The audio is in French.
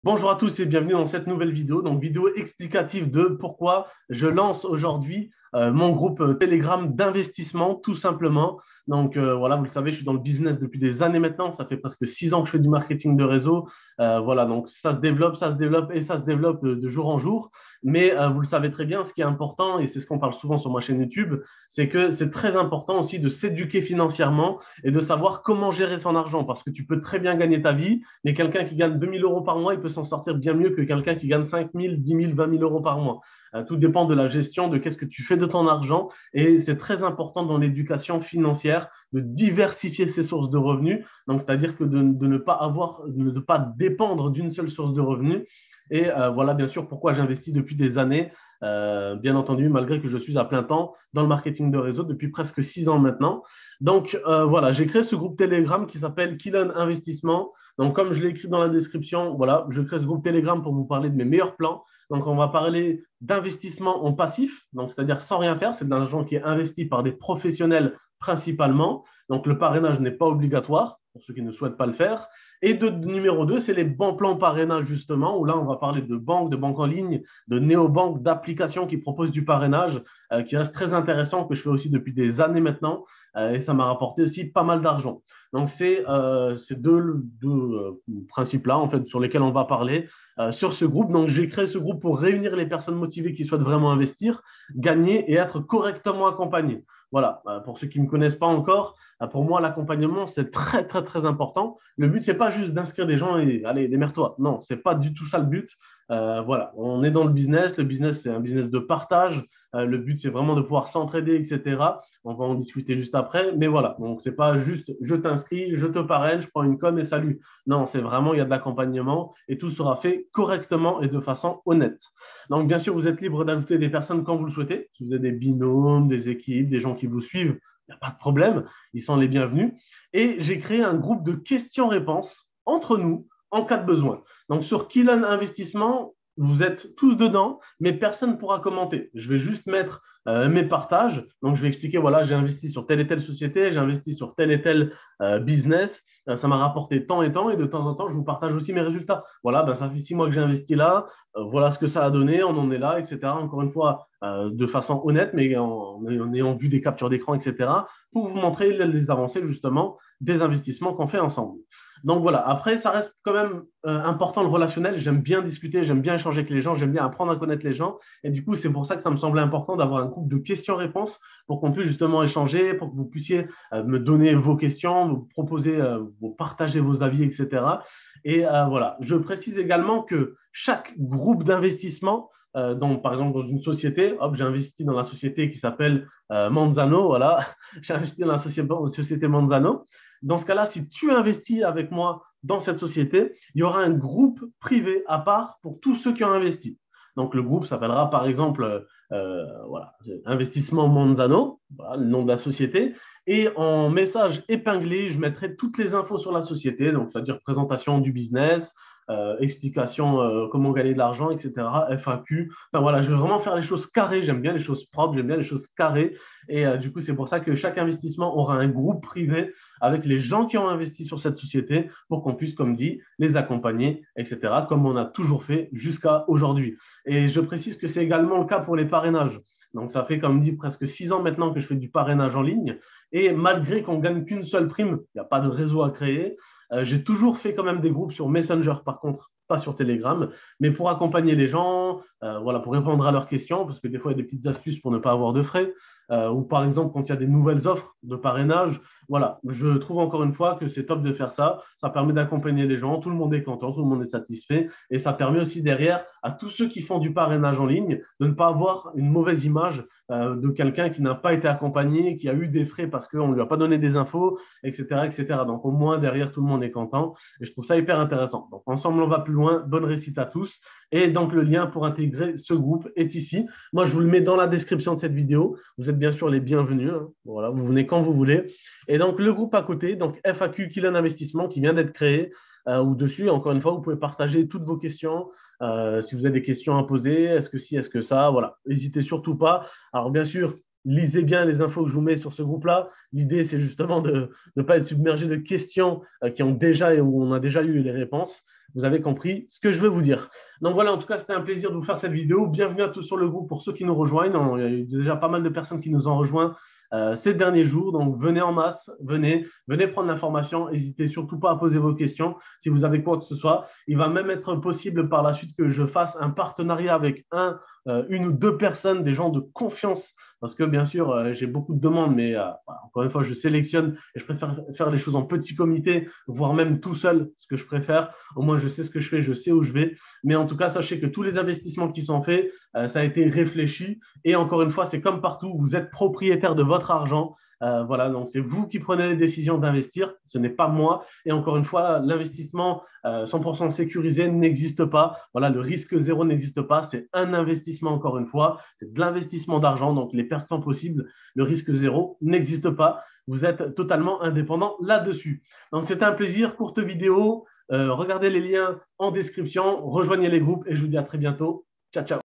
Bonjour à tous et bienvenue dans cette nouvelle vidéo, donc vidéo explicative de pourquoi je lance aujourd'hui mon groupe Telegram d'investissement, tout simplement. Donc voilà, vous le savez, je suis dans le business depuis des années maintenant, ça fait presque 6 ans que je fais du marketing de réseau. Voilà, donc ça se développe et ça se développe de jour en jour. Mais vous le savez très bien, ce qui est important, et c'est ce qu'on parle souvent sur ma chaîne YouTube, c'est que c'est très important aussi de s'éduquer financièrement et de savoir comment gérer son argent, parce que tu peux très bien gagner ta vie, mais quelqu'un qui gagne 2 000 € par mois, il peut s'en sortir bien mieux que quelqu'un qui gagne 5 000, 10 000, 20 000 € par mois. Tout dépend de la gestion, de qu'est-ce que tu fais de ton argent. Et c'est très important dans l'éducation financière de diversifier ses sources de revenus. Donc, c'est-à-dire que de ne pas avoir, de ne pas dépendre d'une seule source de revenus. Et voilà, bien sûr, pourquoi j'investis depuis des années. Bien entendu, malgré que je suis à plein temps dans le marketing de réseau depuis presque 6 ans maintenant. Donc, voilà, j'ai créé ce groupe Telegram qui s'appelle Kilon Investissement. Donc, comme je l'ai écrit dans la description, voilà, je crée ce groupe Telegram pour vous parler de mes meilleurs plans. Donc, on va parler d'investissement en passif, donc c'est-à-dire sans rien faire. C'est de l'argent qui est investi par des professionnels principalement. Donc, le parrainage n'est pas obligatoire pour ceux qui ne souhaitent pas le faire. Et numéro 2, c'est les bons plans parrainage, justement, où là, on va parler de banques en ligne, de néobanques, d'applications qui proposent du parrainage, qui reste très intéressant, que je fais aussi depuis des années maintenant. Et ça m'a rapporté aussi pas mal d'argent. Donc, c'est ces deux principes-là, en fait, sur lesquels on va parler sur ce groupe. Donc, j'ai créé ce groupe pour réunir les personnes motivées qui souhaitent vraiment investir, gagner et être correctement accompagnées. Voilà, pour ceux qui ne me connaissent pas encore, pour moi, l'accompagnement, c'est très, très, très important. Le but, c'est pas juste d'inscrire des gens et allez, démerde-toi. Non, c'est pas du tout ça le but. Voilà, on est dans le business. Le business, c'est un business de partage. Le but, c'est vraiment de pouvoir s'entraider, etc. On va en discuter juste après. Mais voilà, donc c'est pas juste je t'inscris, je te parraine, je prends une com et salut. Non, c'est vraiment, il y a de l'accompagnement et tout sera fait correctement et de façon honnête. Donc, bien sûr, vous êtes libre d'ajouter des personnes quand vous le souhaitez. Si vous avez des binômes, des équipes, des gens qui vous suivent, il n'y a pas de problème. Ils sont les bienvenus. Et j'ai créé un groupe de questions-réponses entre nous en cas de besoin. Donc, sur Killen Investissement, vous êtes tous dedans, mais personne ne pourra commenter. Je vais juste mettre mes partages. Donc, je vais expliquer, voilà, j'ai investi sur telle et telle société, j'ai investi sur tel et tel business. Ça m'a rapporté tant et tant, et de temps en temps, je vous partage aussi mes résultats. Voilà, ben, ça fait 6 mois que j'ai investi là, voilà ce que ça a donné, on en est là, etc. Encore une fois, de façon honnête, mais en ayant vu des captures d'écran, etc., pour vous montrer les avancées, justement, des investissements qu'on fait ensemble. Donc voilà, après, ça reste quand même important le relationnel. J'aime bien discuter, j'aime bien échanger avec les gens, j'aime bien apprendre à connaître les gens. Et du coup, c'est pour ça que ça me semblait important d'avoir un groupe de questions-réponses pour qu'on puisse justement échanger, pour que vous puissiez me donner vos questions, vous proposer, vous partager vos avis, etc. Et voilà, je précise également que chaque groupe d'investissement, donc par exemple dans une société, hop, j'ai investi dans la société qui s'appelle Manzano, voilà, j'ai investi dans la société Manzano. Dans ce cas-là, si tu investis avec moi dans cette société, il y aura un groupe privé à part pour tous ceux qui ont investi. Donc, le groupe s'appellera par exemple voilà, Investissement Monzano, voilà, le nom de la société. Et en message épinglé, je mettrai toutes les infos sur la société, donc c'est-à-dire présentation du business, explication comment gagner de l'argent, etc., FAQ. Enfin voilà, je veux vraiment faire les choses carrées. J'aime bien les choses propres, j'aime bien les choses carrées. Et du coup, c'est pour ça que chaque investissement aura un groupe privé avec les gens qui ont investi sur cette société pour qu'on puisse, comme dit, les accompagner, etc., comme on a toujours fait jusqu'à aujourd'hui. Et je précise que c'est également le cas pour les parrainages. Donc, ça fait, comme dit, presque 6 ans maintenant que je fais du parrainage en ligne. Et malgré qu'on gagne qu'une seule prime, il n'y a pas de réseau à créer. J'ai toujours fait quand même des groupes sur Messenger, par contre, pas sur Telegram, mais pour accompagner les gens, voilà, pour répondre à leurs questions, parce que des fois, il y a des petites astuces pour ne pas avoir de frais. Ou par exemple, quand il y a des nouvelles offres de parrainage, voilà, je trouve encore une fois que c'est top de faire ça. Ça permet d'accompagner les gens, tout le monde est content, tout le monde est satisfait. Et ça permet aussi derrière à tous ceux qui font du parrainage en ligne de ne pas avoir une mauvaise image de quelqu'un qui n'a pas été accompagné, qui a eu des frais parce qu'on ne lui a pas donné des infos, etc., etc. Donc au moins derrière, tout le monde est content. Et je trouve ça hyper intéressant. Donc ensemble, on va plus loin. Bonne réussite à tous. Et donc le lien pour intégrer ce groupe est ici. Moi, je vous le mets dans la description de cette vidéo. Vous êtes bien sûr les bienvenus, hein. Voilà, vous venez quand vous voulez. Et donc, le groupe à côté, donc FAQ Killen Investissement, qui vient d'être créé, où dessus, encore une fois, vous pouvez partager toutes vos questions. Si vous avez des questions à poser, est-ce que si, est-ce que ça, voilà. N'hésitez surtout pas. Alors, bien sûr, lisez bien les infos que je vous mets sur ce groupe-là. L'idée, c'est justement de ne pas être submergé de questions qui ont déjà et où on a déjà eu les réponses. vous avez compris ce que je veux vous dire. Donc voilà, en tout cas, c'était un plaisir de vous faire cette vidéo. Bienvenue à tous sur le groupe pour ceux qui nous rejoignent. Il y a eu déjà pas mal de personnes qui nous ont rejoints ces derniers jours. Donc venez en masse, venez prendre l'information. N'hésitez surtout pas à poser vos questions si vous avez quoi que ce soit. Il va même être possible par la suite que je fasse un partenariat avec une ou deux personnes, des gens de confiance, parce que bien sûr, j'ai beaucoup de demandes, mais encore une fois, je sélectionne et je préfère faire les choses en petit comité, voire même tout seul, ce que je préfère. Au moins, je sais ce que je fais, je sais où je vais. Mais en tout cas, sachez que tous les investissements qui sont faits, ça a été réfléchi. Et encore une fois, c'est comme partout, vous êtes propriétaire de votre argent. Voilà, donc c'est vous qui prenez les décisions d'investir, ce n'est pas moi. Et encore une fois, l'investissement 100% sécurisé n'existe pas. Voilà, le risque zéro n'existe pas. C'est un investissement, encore une fois. C'est de l'investissement d'argent, donc les pertes sont possibles. Le risque zéro n'existe pas. Vous êtes totalement indépendant là-dessus. Donc, c'était un plaisir. Courte vidéo. Regardez les liens en description. Rejoignez les groupes et je vous dis à très bientôt. Ciao, ciao.